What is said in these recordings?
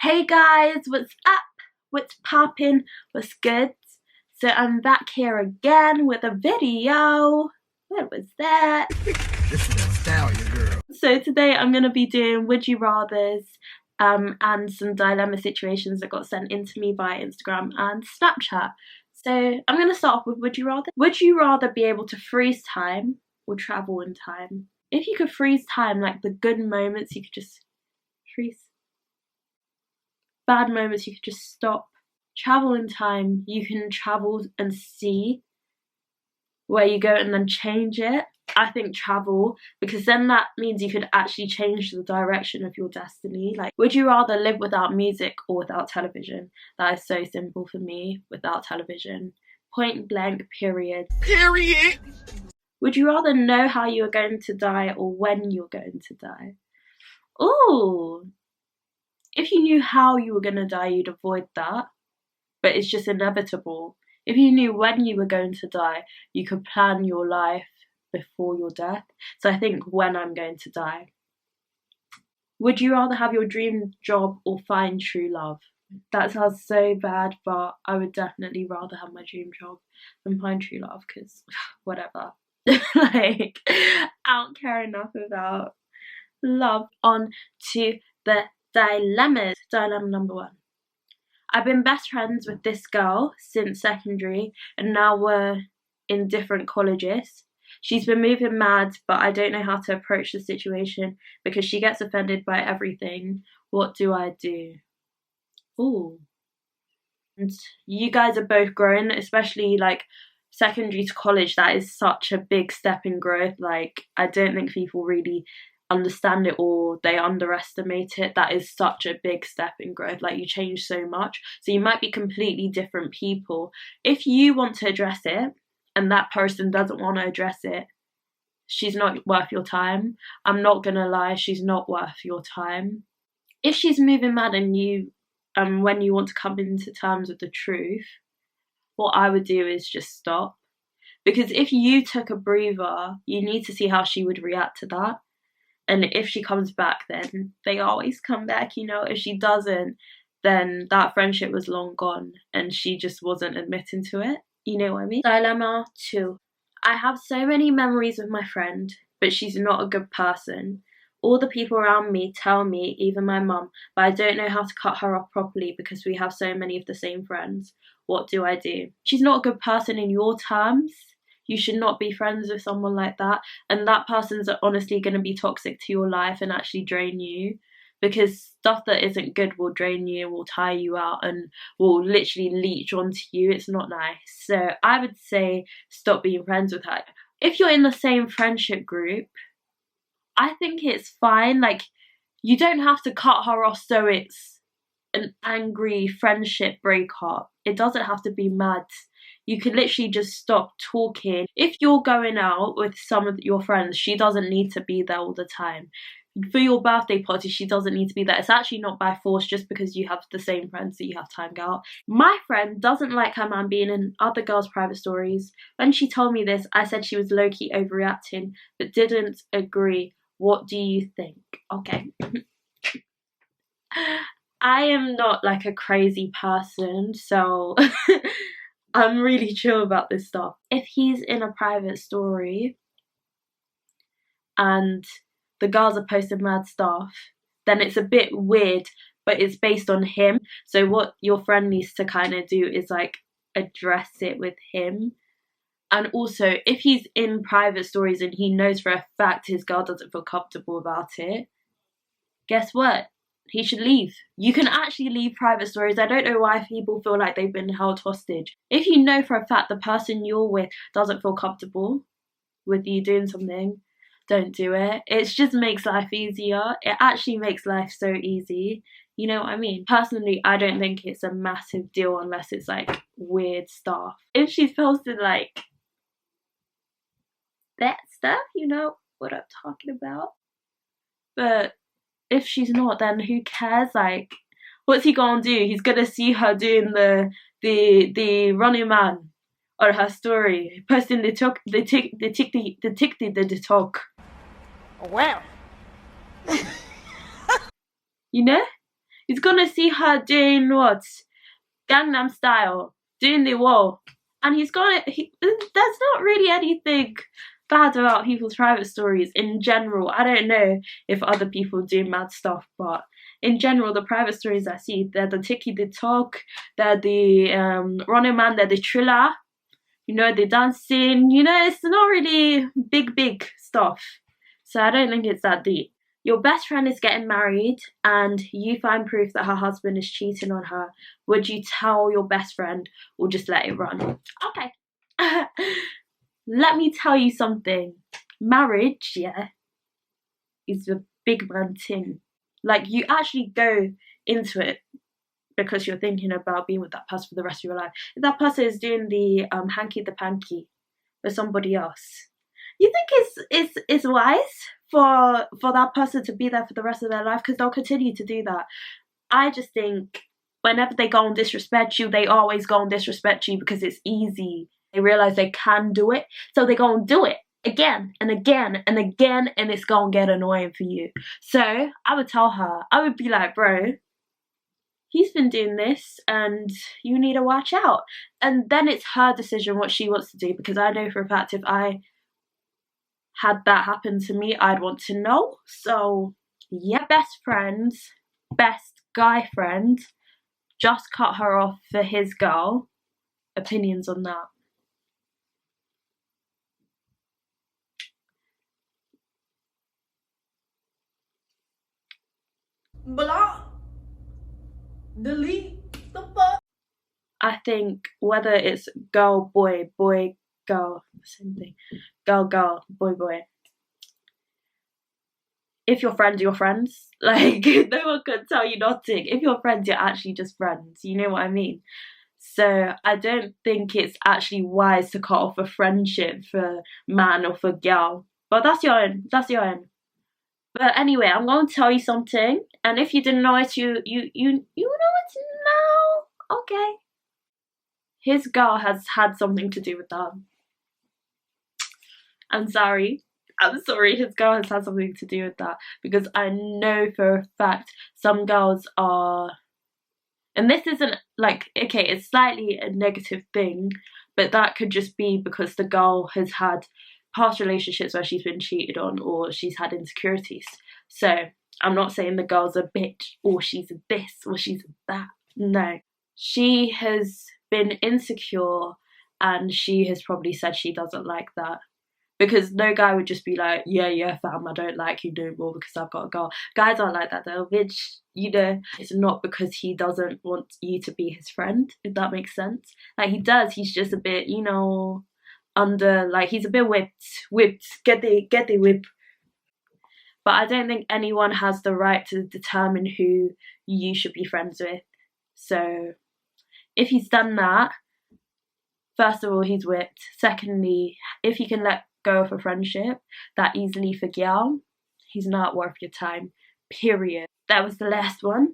Hey guys, what's up? What's poppin'? What's good? So I'm back here again with a video. What was that? This is that style, your girl. So today I'm gonna be doing would you rathers and some dilemma situations that got sent into me via Instagram and Snapchat. So I'm gonna start off with would you rather. Would you rather be able to freeze time or travel in time? If you could freeze time, like the good moments, you could just freeze. Bad moments, you could just stop. Travel in time, you can travel and see where you go and then change it. I think travel, because then that means you could actually change the direction of your destiny. Like, would you rather live without music or without television? That is so simple for me, without television. Point blank, period. Period. Would you rather know how you are going to die or when you're going to die? Ooh. If you knew how you were going to die, you'd avoid that. But it's just inevitable. If you knew when you were going to die, you could plan your life before your death. So I think when I'm going to die. Would you rather have your dream job or find true love? That sounds so bad, but I would definitely rather have my dream job than find true love, because whatever. Like, I don't care enough about love. On to the dilemmas. Dilemma number 1. I've been best friends with this girl since secondary and now we're in different colleges. She's been moving mad, but I don't know how to approach the situation because she gets offended by everything. What do I do? Ooh. And you guys are both grown, especially like secondary to college. That is such a big step in growth. Like, I don't think people really understand it or they underestimate it. That is such a big step in growth. Like, you change so much, so you might be completely different people. If you want to address it and that person doesn't want to address it, she's not worth your time. I'm not gonna lie, she's not worth your time. If she's moving mad and you when you want to come into terms with the truth, what I would do is just stop, because if you took a breather, you need to see how she would react to that. And if she comes back, then they always come back, you know. If she doesn't, then that friendship was long gone and she just wasn't admitting to it. You know what I mean? Dilemma 2. I have so many memories with my friend, but she's not a good person. All the people around me tell me, even my mum, but I don't know how to cut her off properly because we have so many of the same friends. What do I do? She's not a good person in your terms. You should not be friends with someone like that, and that person's honestly going to be toxic to your life and actually drain you, because stuff that isn't good will drain you, will tire you out, and will literally leech onto you. It's not nice. So I would say stop being friends with her. If you're in the same friendship group, I think it's fine. Like, you don't have to cut her off so it's an angry friendship breakup. It doesn't have to be mad. You can literally just stop talking. If you're going out with some of your friends, she doesn't need to be there all the time. For your birthday party, she doesn't need to be there. It's actually not by force, just because you have the same friends that you have time to go out. My friend doesn't like her man being in other girls' private stories. When she told me this, I said she was low-key overreacting, but didn't agree. What do you think? Okay. I am not like a crazy person, so I'm really chill about this stuff. If he's in a private story and the girls are posting mad stuff, then it's a bit weird, but it's based on him. So what your friend needs to kind of do is like address it with him. And also, if he's in private stories and he knows for a fact his girl doesn't feel comfortable about it, guess what? He should leave. You can actually leave private stories. I don't know why people feel like they've been held hostage. If you know for a fact the person you're with doesn't feel comfortable with you doing something, don't do it. It just makes life easier. It actually makes life so easy. You know what I mean? Personally, I don't think it's a massive deal unless it's like weird stuff. If she's posted like that stuff, you know what I'm talking about. But if she's not, then who cares? Like, what's he gonna do? He's gonna see her doing the running man on her story, posting the talk. Oh, wow. You know, He's gonna see her doing what? Gangnam Style, doing the wall. And there's not really anything bad about people's private stories in general. I don't know if other people do mad stuff, but in general, the private stories I see, they're the Tiki the Talk, they're the Running Man, they're the Thriller, you know, the dancing, you know, it's not really big stuff. So I don't think it's that deep. Your best friend is getting married and you find proof that her husband is cheating on her. Would you tell your best friend or just let it run? Okay. Let me tell you something. Marriage, yeah, is a big man thing. Like, you actually go into it because you're thinking about being with that person for the rest of your life. If that person is doing the hanky the panky for somebody else, you think it's wise for that person to be there for the rest of their life, because they'll continue to do that. I just think whenever they go and disrespect you, they always go and disrespect you because it's easy. They realize they can do it, so they go and do it again and again and again, and it's gonna get annoying for you. So I would tell her, I would be like, bro, he's been doing this and you need to watch out. And then it's her decision what she wants to do, because I know for a fact if I had that happen to me, I'd want to know. So yeah, best friends, best guy friend just cut her off for his girl. Opinions on that? Block, delete, the fuck. I think whether it's girl, boy, girl, same thing. Girl, boy. If you're friends, you're friends. Like, no one can tell you nothing. If you're friends, you're actually just friends. You know what I mean? So I don't think it's actually wise to cut off a friendship for man or for girl. But that's your own. That's your own. But anyway, I'm going to tell you something. And if you didn't know it, you know it now. Okay. His girl has had something to do with that. I'm sorry, his girl has had something to do with that, because I know for a fact some girls are, and this isn't like, okay, it's slightly a negative thing, but that could just be because the girl has had past relationships where she's been cheated on or she's had insecurities. So I'm not saying the girl's a bitch or she's a this or she's a that. No, she has been insecure and she has probably said she doesn't like that. Because no guy would just be like, yeah, fam, I don't like you no more because I've got a girl. Guys aren't like that though, bitch. You know, it's not because he doesn't want you to be his friend, if that makes sense. Like, he does, he's just a bit, you know, under, like, he's a bit whipped, get the whip. But I don't think anyone has the right to determine who you should be friends with. So, if he's done that, first of all, he's whipped. Secondly, if he can let go of a friendship that easily for girl, he's not worth your time, period. That was the last one.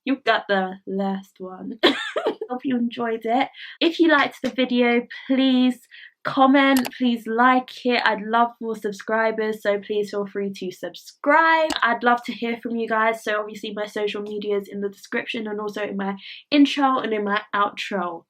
You got the last one. Hope you enjoyed it. If you liked the video, please comment, please like it. I'd love more subscribers, so please feel free to subscribe. I'd love to hear from you guys, so obviously my social media is in the description and also in my intro and in my outro.